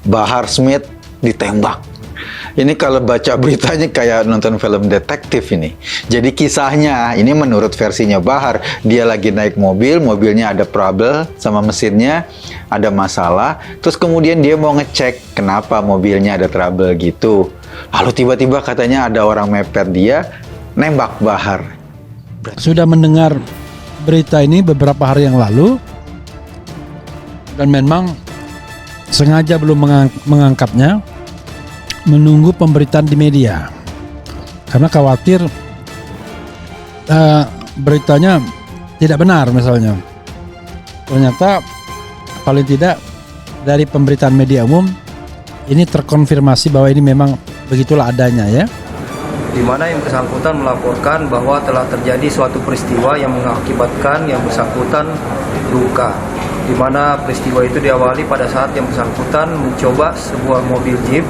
Bahar Smith ditembak. Ini kalau baca beritanya kayak nonton film detektif ini. Jadi kisahnya, ini menurut versinya Bahar, dia lagi naik mobil, mobilnya ada trouble sama mesinnya, ada masalah. Terus kemudian dia mau ngecek kenapa mobilnya ada trouble gitu. Lalu tiba-tiba katanya ada orang mepet dia, nembak Bahar. Sudah mendengar berita ini beberapa hari yang lalu, dan memang sengaja belum mengangkatnya, menunggu pemberitaan di media karena khawatir beritanya tidak benar. Misalnya ternyata paling tidak dari pemberitaan media umum ini terkonfirmasi bahwa ini memang begitulah adanya, ya, di mana yang bersangkutan melaporkan bahwa telah terjadi suatu peristiwa yang mengakibatkan yang bersangkutan luka, di mana peristiwa itu diawali pada saat yang bersangkutan mencoba sebuah mobil jeep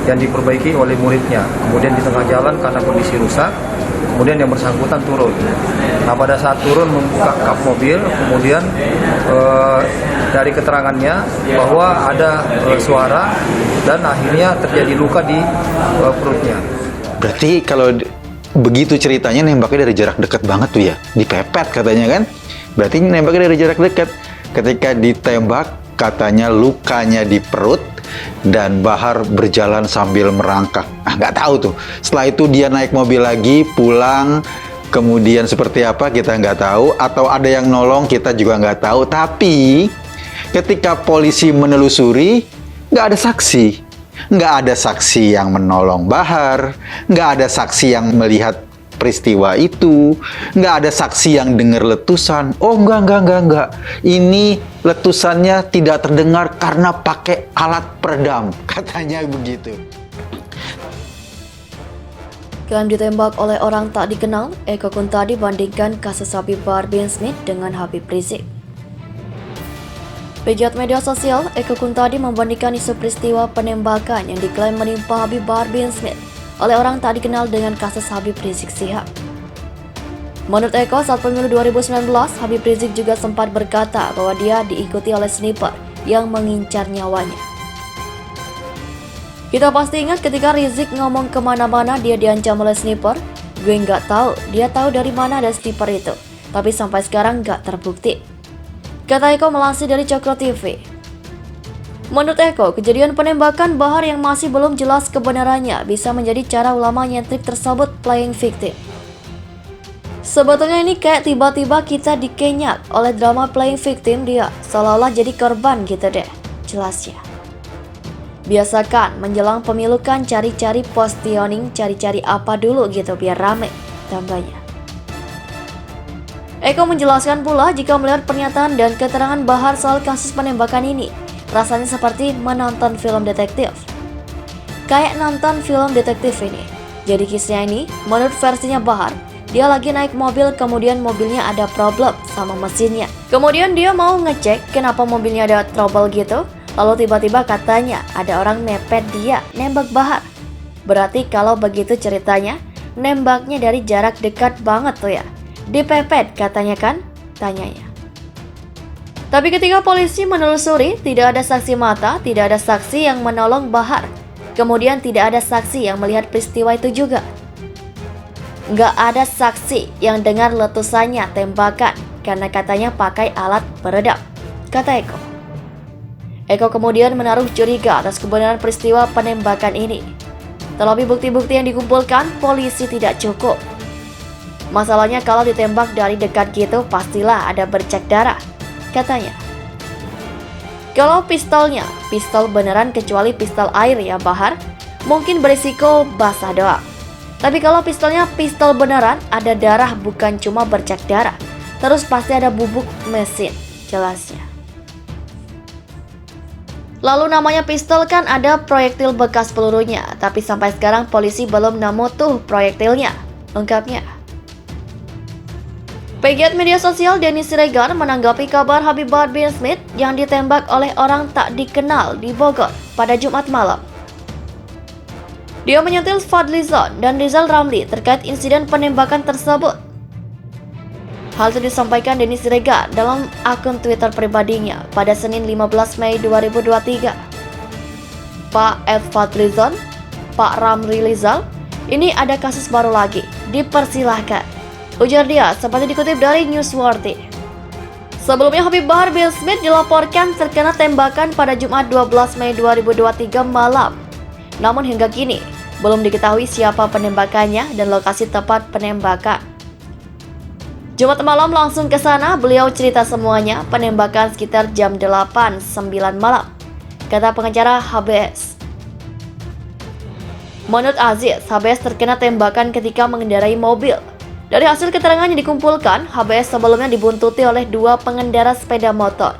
yang diperbaiki oleh muridnya. Kemudian di tengah jalan karena kondisi rusak, kemudian yang bersangkutan turun. Nah, pada saat turun membuka kap mobil, kemudian dari keterangannya bahwa ada suara dan akhirnya terjadi luka di perutnya. Berarti kalau begitu ceritanya nembaknya dari jarak dekat banget tuh ya, dipepet katanya kan? Berarti nembaknya dari jarak dekat. Ketika ditembak katanya lukanya di perut, dan Bahar berjalan sambil merangkak. Nggak tahu tuh. Setelah itu dia naik mobil lagi, pulang. Kemudian seperti apa kita nggak tahu. Atau ada yang nolong kita juga nggak tahu. Tapi ketika polisi menelusuri, nggak ada saksi. Nggak ada saksi yang menolong Bahar. Nggak ada saksi yang melihat peristiwa itu, nggak ada saksi yang dengar letusan. Oh enggak. Ini letusannya tidak terdengar karena pakai alat peredam, katanya begitu. Klaim ditembak oleh orang tak dikenal, Eko Kuntadi bandingkan kasus Habib Bahar bin Smith dengan Habib Rizik. Pegiat media sosial, Eko Kuntadi membandingkan isu peristiwa penembakan yang diklaim menimpa Habib Bahar bin Smith oleh orang tak dikenal dengan kasus Habib Rizik Syihab. Menurut Eko, saat pemilu 2019, Habib Rizik juga sempat berkata bahwa dia diikuti oleh sniper yang mengincar nyawanya. Kita pasti ingat ketika Rizik ngomong kemana-mana dia diancam oleh sniper. Gue nggak tahu dia tahu dari mana ada sniper itu, tapi sampai sekarang nggak terbukti, kata Eko melansir dari Cokro TV. Menurut Eko, kejadian penembakan Bahar yang masih belum jelas kebenarannya bisa menjadi cara ulama nyentrik tersebut playing victim. Sebetulnya ini kayak tiba-tiba kita dikenyak oleh drama playing victim dia, seolah-olah jadi korban gitu deh, jelasnya. Biasakan menjelang pemilu kan cari-cari positioning, cari-cari apa dulu gitu biar rame, tambahnya. Eko menjelaskan pula jika melihat pernyataan dan keterangan Bahar soal kasus penembakan ini, rasanya seperti menonton film detektif. Kayak nonton film detektif ini. Jadi kisahnya ini, menurut versinya Bahar, dia lagi naik mobil kemudian mobilnya ada problem sama mesinnya. Kemudian dia mau ngecek kenapa mobilnya ada trouble gitu. Lalu tiba-tiba katanya ada orang mepet dia, nembak Bahar. Berarti kalau begitu ceritanya, nembaknya dari jarak dekat banget tuh ya. Dipepet katanya kan? Tanyanya. Tapi ketika polisi menelusuri, tidak ada saksi mata, tidak ada saksi yang menolong Bahar. Kemudian tidak ada saksi yang melihat peristiwa itu juga. Nggak ada saksi yang dengar letusannya tembakan, karena katanya pakai alat peredam, kata Eko. Eko kemudian menaruh curiga atas kebenaran peristiwa penembakan ini. Terlebih bukti-bukti yang dikumpulkan, polisi tidak cukup. Masalahnya kalau ditembak dari dekat gitu, pastilah ada bercak darah, katanya. Kalau pistolnya, pistol beneran kecuali pistol air ya Bahar, mungkin berisiko basah doang. Tapi kalau pistolnya pistol beneran, ada darah bukan cuma bercak darah. Terus pasti ada bubuk mesin, jelasnya. Lalu namanya pistol kan ada proyektil bekas pelurunya, tapi sampai sekarang polisi belum nemu tuh proyektilnya, ungkapnya. Pegiat media sosial Denny Siregar menanggapi kabar Habib Bahar bin Smith yang ditembak oleh orang tak dikenal di Bogor pada Jumat malam. Dia menyentil Fadlizon dan Rizal Ramli terkait insiden penembakan tersebut. Hal itu disampaikan Denny Siregar dalam akun Twitter pribadinya pada Senin 15 Mei 2023. Pak Ed Fadlizon, Pak Ramli Rizal, ini ada kasus baru lagi, dipersilahkan, ujar dia seperti dikutip dari Newsworthy. Sebelumnya Habib Bahar Bin Smith dilaporkan terkena tembakan pada Jumat 12 Mei 2023 malam. Namun hingga kini, belum diketahui siapa penembakannya dan lokasi tempat penembakan. Jumat malam langsung ke sana, beliau cerita semuanya, penembakan sekitar jam 8-9 malam, kata pengacara HBS. Menurut Aziz, HBS terkena tembakan ketika mengendarai mobil. Dari hasil keterangan yang dikumpulkan, HBS sebelumnya dibuntuti oleh 2 pengendara sepeda motor.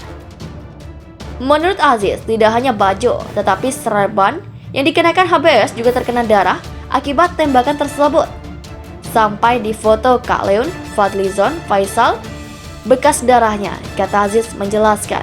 Menurut Aziz, tidak hanya baju, tetapi serban yang dikenakan HBS juga terkena darah akibat tembakan tersebut. Sampai di foto Kak Leon, Fadlizon, Faisal, bekas darahnya, kata Aziz menjelaskan.